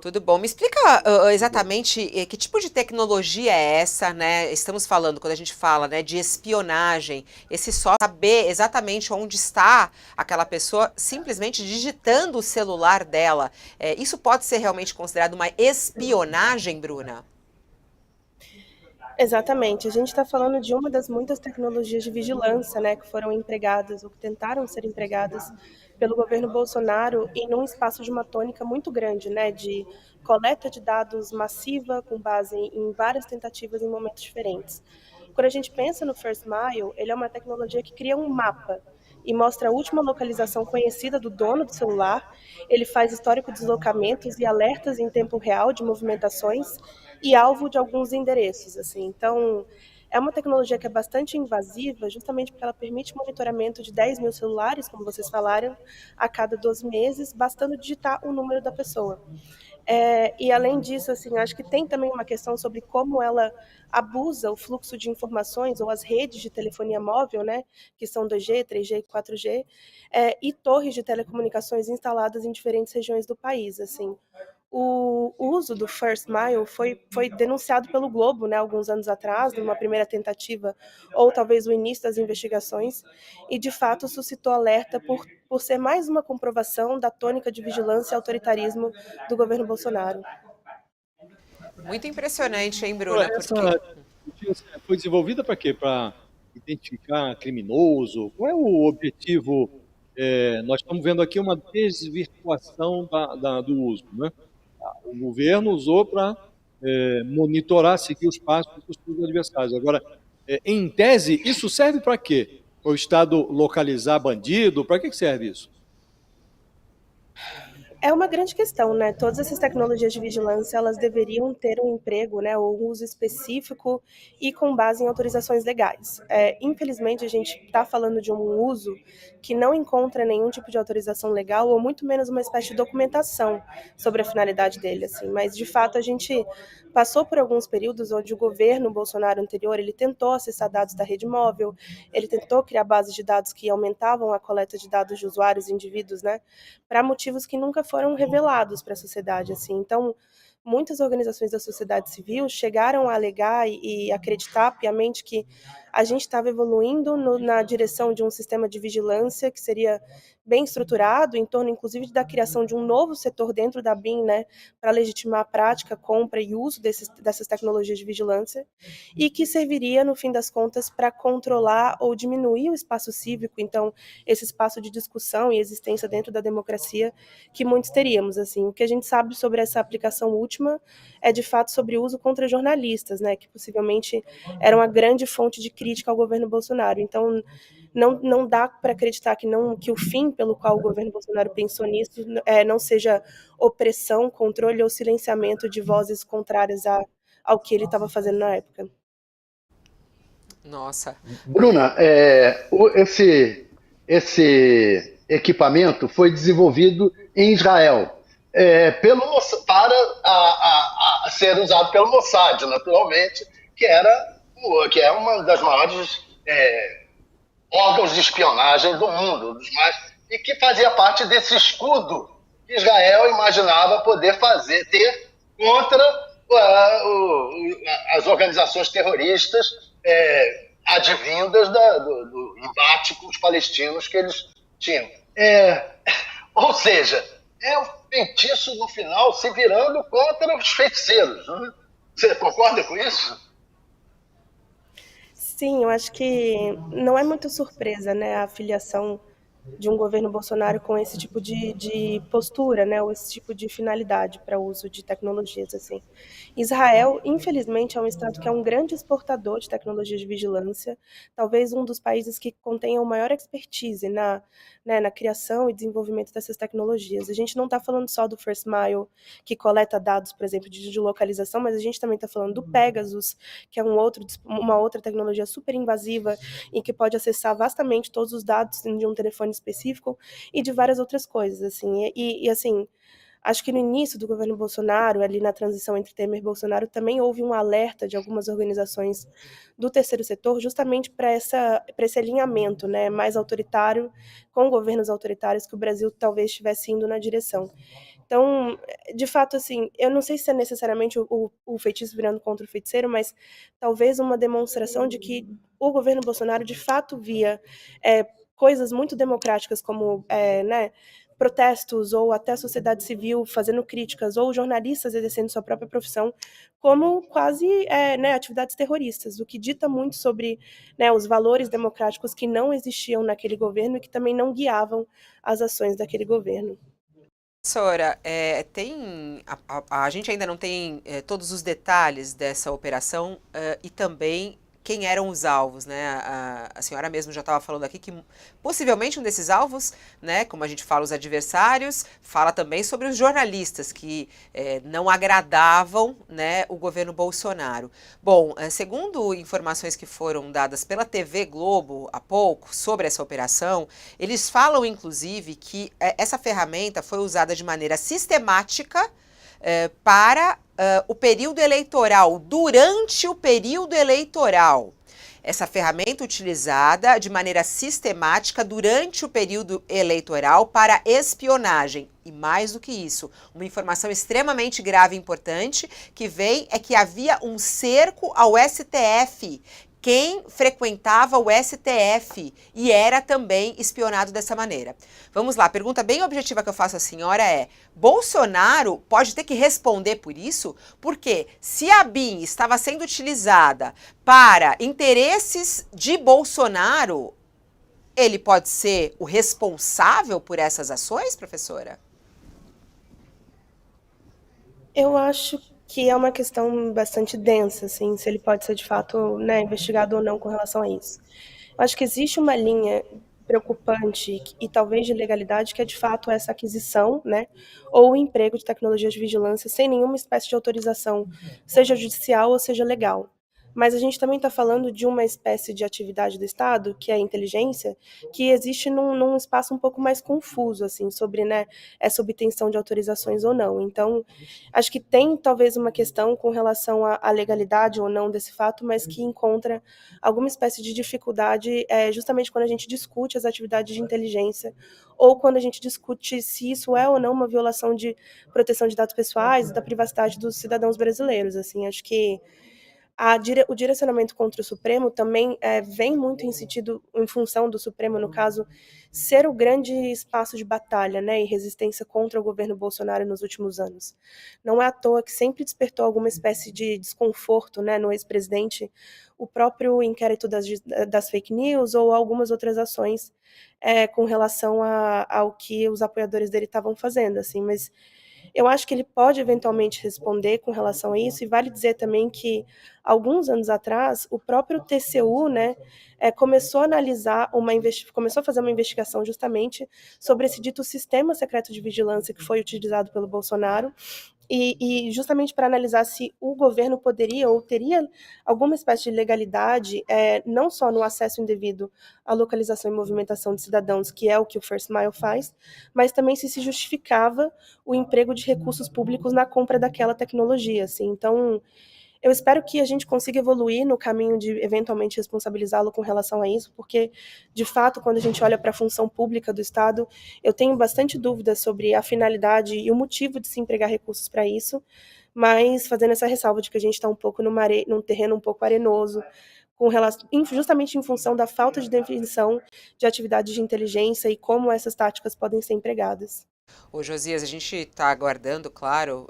Tudo bom. Me explica exatamente que tipo de tecnologia é essa, né? Estamos falando, quando a gente fala, né, de espionagem, esse só saber exatamente onde está aquela pessoa simplesmente digitando o celular dela. Isso pode ser realmente considerado uma espionagem, Bruna? Exatamente. A gente está falando de uma das muitas tecnologias de vigilância, né, que foram empregadas ou que tentaram ser empregadas pelo governo Bolsonaro em um espaço de uma tônica muito grande, né, de coleta de dados massiva com base em várias tentativas em momentos diferentes. Quando a gente pensa no First Mile, ele é uma tecnologia que cria um mapa e mostra a última localização conhecida do dono do celular. Ele faz histórico de deslocamentos e alertas em tempo real de movimentações e alvo de alguns endereços, assim. Então, é uma tecnologia que é bastante invasiva, justamente porque ela permite monitoramento de 10 mil celulares, como vocês falaram, a cada 12 meses, bastando digitar o número da pessoa. E além disso, assim, acho que tem também uma questão sobre como ela abusa o fluxo de informações ou as redes de telefonia móvel, né, que são 2G, 3G e 4G, e torres de telecomunicações instaladas em diferentes regiões do país, assim. O uso do First Mile foi denunciado pelo Globo, né, alguns anos atrás, numa primeira tentativa, ou talvez o início das investigações, e de fato suscitou alerta por ser mais uma comprovação da tônica de vigilância e autoritarismo do governo Bolsonaro. Muito impressionante, hein, Agora, Bruna? essa Porque tecnologia foi desenvolvida para quê? Para identificar criminoso? Qual é o objetivo? Nós estamos vendo aqui uma desvirtuação do uso, né? O governo usou para monitorar, seguir os passos dos seus adversários. Agora, em tese, isso serve para quê? Para o Estado localizar bandido? Para que serve isso? É uma grande questão, né? Todas essas tecnologias de vigilância, elas deveriam ter um emprego, né, ou um uso específico e com base em autorizações legais. Infelizmente, a gente está falando de um uso que não encontra nenhum tipo de autorização legal, ou muito menos uma espécie de documentação sobre a finalidade dele, assim. Mas, de fato, a gente passou por alguns períodos onde o governo Bolsonaro anterior, ele tentou acessar dados da rede móvel, ele tentou criar bases de dados que aumentavam a coleta de dados de usuários e indivíduos, né, para motivos que nunca foram revelados para a sociedade, assim. Então, muitas organizações da sociedade civil chegaram a alegar e acreditar piamente que a gente estava evoluindo na direção de um sistema de vigilância que seria bem estruturado, em torno, inclusive, da criação de um novo setor dentro da BIM, né, para legitimar a prática, compra e uso dessas tecnologias de vigilância, e que serviria, no fim das contas, para controlar ou diminuir o espaço cívico, então, esse espaço de discussão e existência dentro da democracia que muitos teríamos, assim. O que a gente sabe sobre essa aplicação última é, de fato, sobre o uso contra jornalistas, né, que possivelmente era uma grande fonte de crítica ao governo Bolsonaro. Então, não dá para acreditar que o fim pelo qual o governo Bolsonaro pensou nisso não seja opressão, controle ou silenciamento de vozes contrárias ao que ele estava fazendo na época. nossa. Bruna, esse equipamento foi desenvolvido em Israel para ser usado pelo Mossad, naturalmente, que é uma das maiores órgãos de espionagem do mundo, e que fazia parte desse escudo que Israel imaginava poder ter contra as organizações terroristas advindas do embate com os palestinos que eles tinham. Ou seja, é o feitiço no final se virando contra os feiticeiros. Né? Você concorda com isso? Sim, eu acho que não é muito surpresa, né, a filiação de um governo Bolsonaro com esse tipo de postura, né, ou esse tipo de finalidade para o uso de tecnologias, assim. Israel, infelizmente, é um estado que é um grande exportador de tecnologia de vigilância, talvez um dos países que contenha o maior expertise na criação e desenvolvimento dessas tecnologias. A gente não está falando só do First Mile, que coleta dados, por exemplo, de localização, mas a gente também está falando do Pegasus, que é uma outra tecnologia super invasiva e que pode acessar vastamente todos os dados de um telefone específico e de várias outras coisas, assim. Assim, acho que no início do governo Bolsonaro, ali na transição entre Temer e Bolsonaro, também houve um alerta de algumas organizações do terceiro setor justamente para esse alinhamento, né, mais autoritário com governos autoritários que o Brasil talvez estivesse indo na direção. Então, de fato, assim, eu não sei se é necessariamente o feitiço virando contra o feiticeiro, mas talvez uma demonstração de que o governo Bolsonaro de fato via coisas muito democráticas como, né, protestos ou até a sociedade civil fazendo críticas ou jornalistas exercendo sua própria profissão como quase né, atividades terroristas, o que dita muito sobre, né, os valores democráticos que não existiam naquele governo e que também não guiavam as ações daquele governo. Professora, a gente ainda não tem todos os detalhes dessa operação e também quem eram os alvos, né? A senhora mesmo já estava falando aqui que possivelmente um desses alvos, né, como a gente fala, os adversários, fala também sobre os jornalistas que não agradavam, né, o governo Bolsonaro. Bom, segundo informações que foram dadas pela TV Globo há pouco sobre essa operação, eles falam inclusive que essa ferramenta foi usada de maneira sistemática para o período eleitoral, durante o período eleitoral. Essa ferramenta utilizada de maneira sistemática durante o período eleitoral para espionagem. E mais do que isso, uma informação extremamente grave e importante que vem é que havia um cerco ao STF. Quem frequentava o STF e era também espionado dessa maneira. Vamos lá, a pergunta bem objetiva que eu faço à senhora é: Bolsonaro pode ter que responder por isso? Porque se a BIM estava sendo utilizada para interesses de Bolsonaro, ele pode ser o responsável por essas ações, professora? Eu acho que é uma questão bastante densa, assim, se ele pode ser de fato, né, investigado ou não com relação a isso. Eu acho que existe uma linha preocupante e talvez de legalidade que é de fato essa aquisição, né, ou o emprego de tecnologias de vigilância sem nenhuma espécie de autorização, seja judicial ou seja legal. Mas a gente também está falando de uma espécie de atividade do Estado, que é a inteligência, que existe num espaço um pouco mais confuso, assim, sobre, né, essa obtenção de autorizações ou não. Então, acho que tem talvez uma questão com relação à legalidade ou não desse fato, mas que encontra alguma espécie de dificuldade justamente quando a gente discute as atividades de inteligência ou quando a gente discute se isso é ou não uma violação de proteção de dados pessoais e da privacidade dos cidadãos brasileiros. Assim, acho que o direcionamento contra o Supremo também vem muito em função do Supremo, no caso, ser o grande espaço de batalha, né, e resistência contra o governo Bolsonaro nos últimos anos. Não é à toa que sempre despertou alguma espécie de desconforto, né, no ex-presidente o próprio inquérito das fake news ou algumas outras ações com relação ao que os apoiadores dele estavam fazendo, assim, mas eu acho que ele pode eventualmente responder com relação a isso, e vale dizer também que, alguns anos atrás, o próprio TCU, né, começou a analisar começou a fazer uma investigação justamente sobre esse dito sistema secreto de vigilância que foi utilizado pelo Bolsonaro, e justamente para analisar se o governo poderia ou teria alguma espécie de legalidade, não só no acesso indevido à localização e movimentação de cidadãos, que é o que o First Mile faz, mas também se justificava o emprego de recursos públicos na compra daquela tecnologia. Assim. Então, eu espero que a gente consiga evoluir no caminho de eventualmente responsabilizá-lo com relação a isso, porque, de fato, quando a gente olha para a função pública do Estado, eu tenho bastante dúvidas sobre a finalidade e o motivo de se empregar recursos para isso, mas fazendo essa ressalva de que a gente está um pouco num terreno um pouco arenoso, justamente em função da falta de definição de atividades de inteligência e como essas táticas podem ser empregadas. Ô Josias, a gente está aguardando, claro,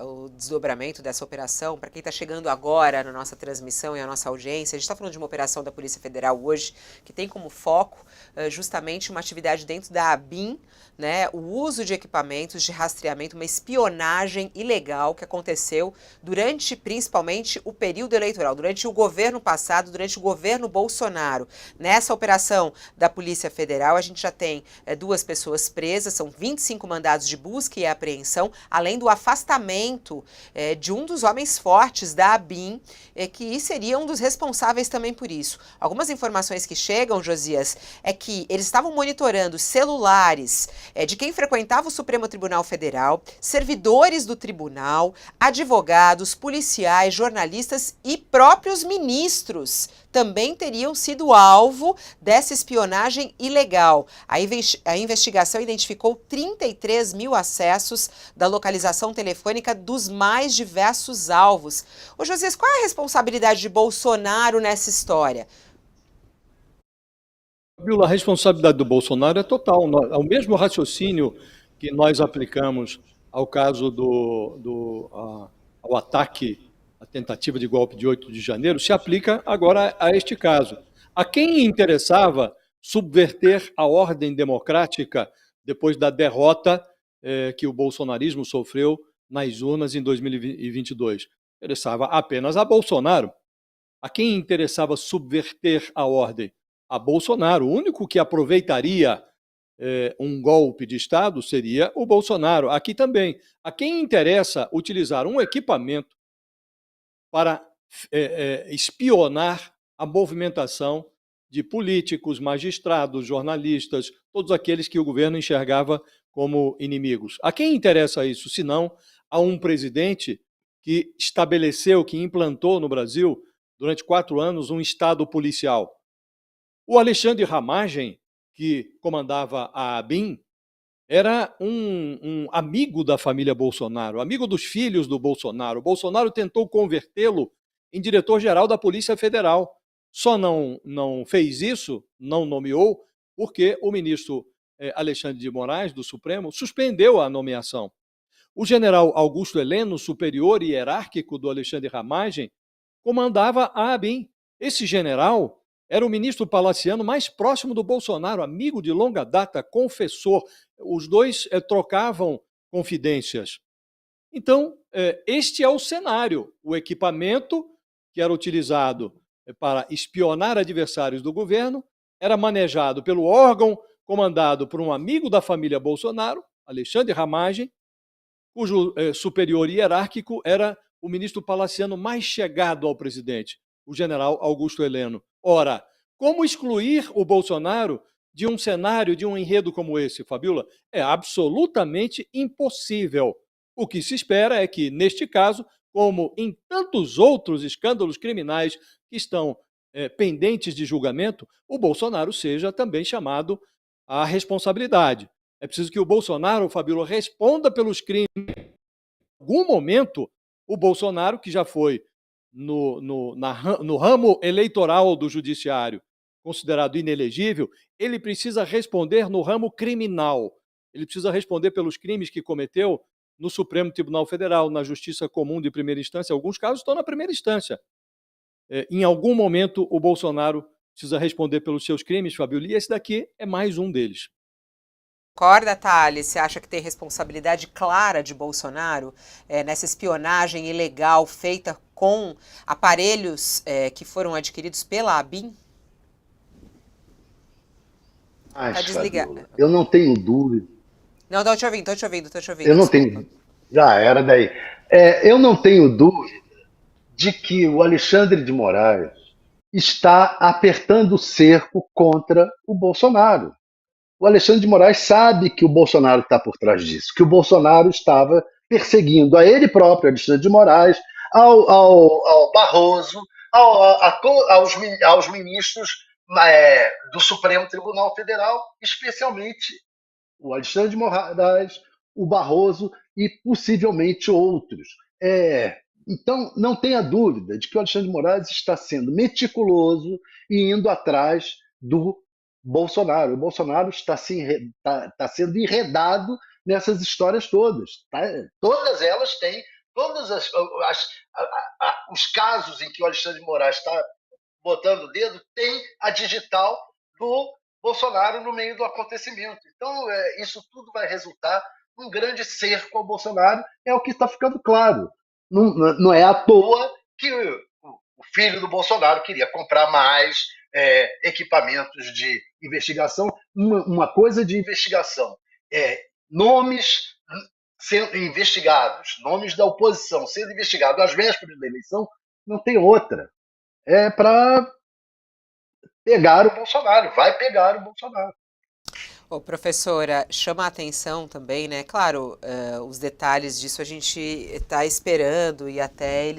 o desdobramento dessa operação. Para quem está chegando agora na nossa transmissão e a nossa audiência, a gente está falando de uma operação da Polícia Federal hoje que tem como foco justamente uma atividade dentro da ABIN, né, o uso de equipamentos de rastreamento, uma espionagem ilegal que aconteceu durante, principalmente, o período eleitoral, durante o governo passado, durante o governo Bolsonaro. Nessa operação da Polícia Federal, a gente já tem 2 pessoas presas, são 25 mandados de busca e apreensão, além do afastamento de um dos homens fortes da ABIN, que seria um dos responsáveis também por isso. Algumas informações que chegam, Josias, é que eles estavam monitorando celulares de quem frequentava o Supremo Tribunal Federal, servidores do tribunal, advogados, policiais, jornalistas e próprios ministros também teriam sido alvo dessa espionagem ilegal. A investigação identificou 30 33 mil acessos da localização telefônica dos mais diversos alvos. Ô Josias, qual é a responsabilidade de Bolsonaro nessa história? A responsabilidade do Bolsonaro é total. O mesmo raciocínio que nós aplicamos ao caso ao ataque, a tentativa de golpe de 8 de janeiro, se aplica agora a este caso. A quem interessava subverter a ordem democrática depois da derrota que o bolsonarismo sofreu nas urnas em 2022? Interessava apenas a Bolsonaro. A quem interessava subverter a ordem? A Bolsonaro. O único que aproveitaria um golpe de Estado seria o Bolsonaro. Aqui também. A quem interessa utilizar um equipamento para espionar a movimentação de políticos, magistrados, jornalistas, todos aqueles que o governo enxergava como inimigos? A quem interessa isso, senão a um presidente que estabeleceu, que implantou no Brasil, durante 4 anos, um Estado policial? O Alexandre Ramagem, que comandava a ABIN, era um amigo da família Bolsonaro, amigo dos filhos do Bolsonaro. O Bolsonaro tentou convertê-lo em diretor-geral da Polícia Federal. Só não fez isso, não nomeou, porque o ministro Alexandre de Moraes, do Supremo, suspendeu a nomeação. O general Augusto Heleno, superior e hierárquico do Alexandre Ramagem, comandava a ABIN. Esse general era o ministro palaciano mais próximo do Bolsonaro, amigo de longa data, confessor. Os dois trocavam confidências. Então, este é o cenário. O equipamento que era utilizado para espionar adversários do governo era manejado pelo órgão comandado por um amigo da família Bolsonaro, Alexandre Ramagem, cujo superior hierárquico era o ministro palaciano mais chegado ao presidente, o general Augusto Heleno. Ora, como excluir o Bolsonaro de um cenário, de um enredo como esse, Fabiola? É absolutamente impossível. O que se espera é que, neste caso, como em tantos outros escândalos criminais que estão pendentes de julgamento, o Bolsonaro seja também chamado à responsabilidade. É preciso que o Bolsonaro, Fabiola, responda pelos crimes. Em algum momento, o Bolsonaro, que já foi no ramo eleitoral do judiciário considerado inelegível, ele precisa responder no ramo criminal. Ele precisa responder pelos crimes que cometeu no Supremo Tribunal Federal, na Justiça Comum de primeira instância. Alguns casos estão na primeira instância. Em algum momento, o Bolsonaro precisa responder pelos seus crimes, Fabiola, e esse daqui é mais um deles. Concorda, Thales? Você acha que tem responsabilidade clara de Bolsonaro nessa espionagem ilegal feita com aparelhos que foram adquiridos pela ABIN? Tá desligado. Fabiola, eu não tenho dúvida. Não, tô te ouvindo. Eu não tenho. Já era daí. Eu não tenho dúvida de que o Alexandre de Moraes está apertando o cerco contra o Bolsonaro. O Alexandre de Moraes sabe que o Bolsonaro está por trás disso, que o Bolsonaro estava perseguindo a ele próprio, Alexandre de Moraes, ao Barroso, aos ministros do Supremo Tribunal Federal, especialmente o Alexandre de Moraes, o Barroso e possivelmente outros. Então, não tenha dúvida de que o Alexandre de Moraes está sendo meticuloso e indo atrás do Bolsonaro. O Bolsonaro está sendo enredado nessas histórias todas. Tá? Todas elas têm, os casos em que o Alexandre de Moraes está botando o dedo, tem a digital do Bolsonaro no meio do acontecimento. Então, isso tudo vai resultar num grande cerco ao Bolsonaro, é o que está ficando claro. Não é à toa que o filho do Bolsonaro queria comprar mais equipamentos de investigação. Uma coisa de investigação nomes sendo investigados, nomes da oposição sendo investigados às vésperas da eleição, não tem outra. É para pegar o Bolsonaro, vai pegar o Bolsonaro. Ô, professora, chama a atenção também, né? Claro, os detalhes disso a gente está esperando e até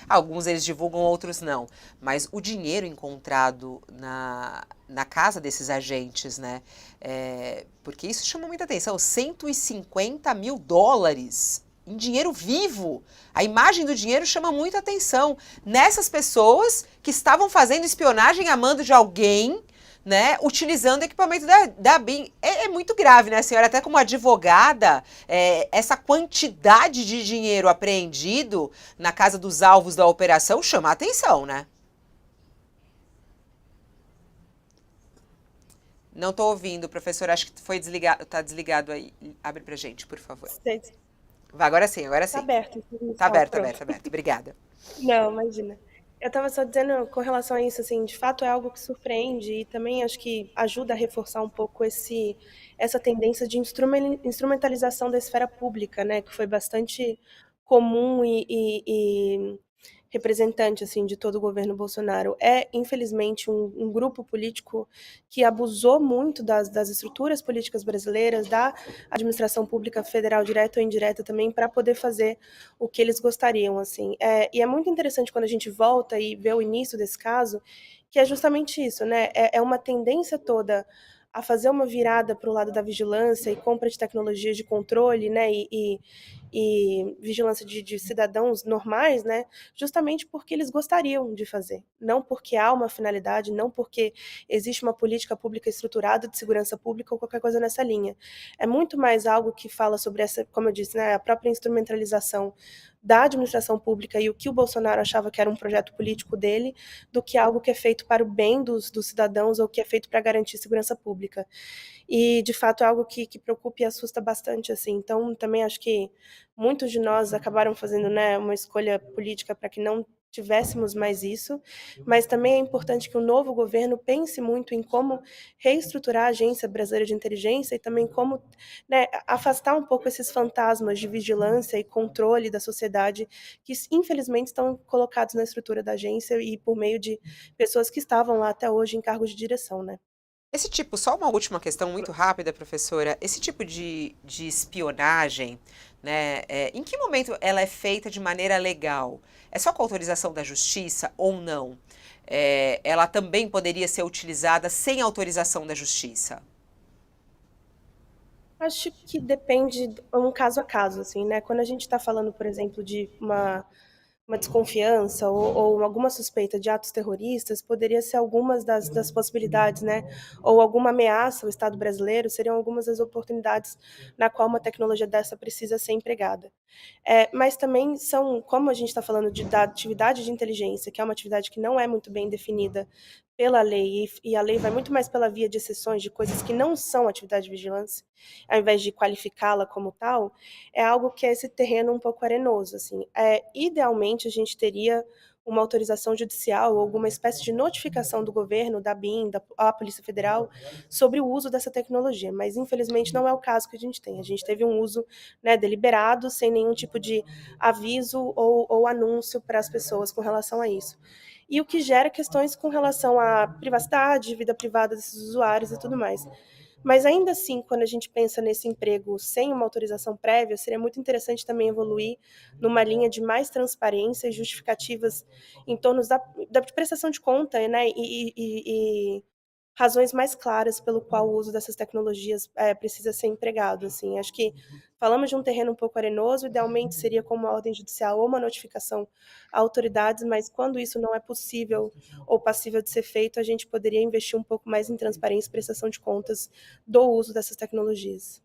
alguns eles divulgam, outros não. Mas o dinheiro encontrado na casa desses agentes, né? Porque isso chama muita atenção, US$ 150 mil em dinheiro vivo. A imagem do dinheiro chama muita atenção nessas pessoas que estavam fazendo espionagem a mando de alguém, né, utilizando equipamento da BIM. É muito grave, né, senhora? Até como advogada, essa quantidade de dinheiro apreendido na casa dos alvos da operação chama a atenção, né? Não estou ouvindo, professor. Acho que foi desligado. Está desligado aí. Abre pra gente, por favor. Vai, agora sim, agora Tá sim. aberto. Tá aberto, Pronto. aberto, aberto. Obrigada. Não, imagina. Eu estava só dizendo com relação a isso, assim, de fato é algo que surpreende e também acho que ajuda a reforçar um pouco essa tendência de instrumentalização da esfera pública, né, que foi bastante comum e representante, assim, de todo o governo Bolsonaro. É, infelizmente, um grupo político que abusou muito das estruturas políticas brasileiras, da administração pública federal, direta ou indireta também, para poder fazer o que eles gostariam, assim. E é muito interessante quando a gente volta e vê o início desse caso, que é justamente isso, né? É uma tendência toda a fazer uma virada para o lado da vigilância e compra de tecnologias de controle, né? E vigilância de cidadãos normais, né? Justamente porque eles gostariam de fazer, não porque há uma finalidade, não porque existe uma política pública estruturada de segurança pública ou qualquer coisa nessa linha. É muito mais algo que fala sobre essa, como eu disse, né, a própria instrumentalização da administração pública e o que o Bolsonaro achava que era um projeto político dele, do que algo que é feito para o bem dos cidadãos ou que é feito para garantir segurança pública. E, de fato, é algo que preocupa e assusta bastante, assim. Então, também acho que muitos de nós acabaram fazendo, né, uma escolha política para que não tivéssemos mais isso, mas também é importante que o novo governo pense muito em como reestruturar a Agência Brasileira de Inteligência e também como, né, afastar um pouco esses fantasmas de vigilância e controle da sociedade que, infelizmente, estão colocados na estrutura da agência e por meio de pessoas que estavam lá até hoje em cargos de direção, né? Só uma última questão muito rápida, professora. Esse tipo de espionagem, né, em que momento ela é feita de maneira legal? É só com autorização da justiça ou não? Ela também poderia ser utilizada sem autorização da justiça? Acho que depende um caso a caso, assim, né? Quando a gente está falando, por exemplo, de uma desconfiança ou alguma suspeita de atos terroristas, poderia ser algumas das possibilidades, né? Ou alguma ameaça ao Estado brasileiro, seriam algumas das oportunidades na qual uma tecnologia dessa precisa ser empregada. Mas também são, como a gente está falando da atividade de inteligência, que é uma atividade que não é muito bem definida pela lei, e a lei vai muito mais pela via de exceções, de coisas que não são atividade de vigilância, ao invés de qualificá-la como tal, é algo que é esse terreno um pouco arenoso, assim. Idealmente, a gente teria uma autorização judicial ou alguma espécie de notificação do governo, da BIM, da Polícia Federal, sobre o uso dessa tecnologia, mas infelizmente não é o caso que a gente tem. A gente teve um uso, né, deliberado, sem nenhum tipo de aviso ou anúncio para as pessoas com relação a isso. E o que gera questões com relação à privacidade, vida privada desses usuários e tudo mais. Mas ainda assim, quando a gente pensa nesse emprego sem uma autorização prévia, seria muito interessante também evoluir numa linha de mais transparência e justificativas em torno da prestação de conta, né, e razões mais claras pelo qual o uso dessas tecnologias precisa ser empregado. Assim. Acho que falamos de um terreno um pouco arenoso, idealmente seria como uma ordem judicial ou uma notificação a autoridades, mas quando isso não é possível ou passível de ser feito, a gente poderia investir um pouco mais em transparência e prestação de contas do uso dessas tecnologias.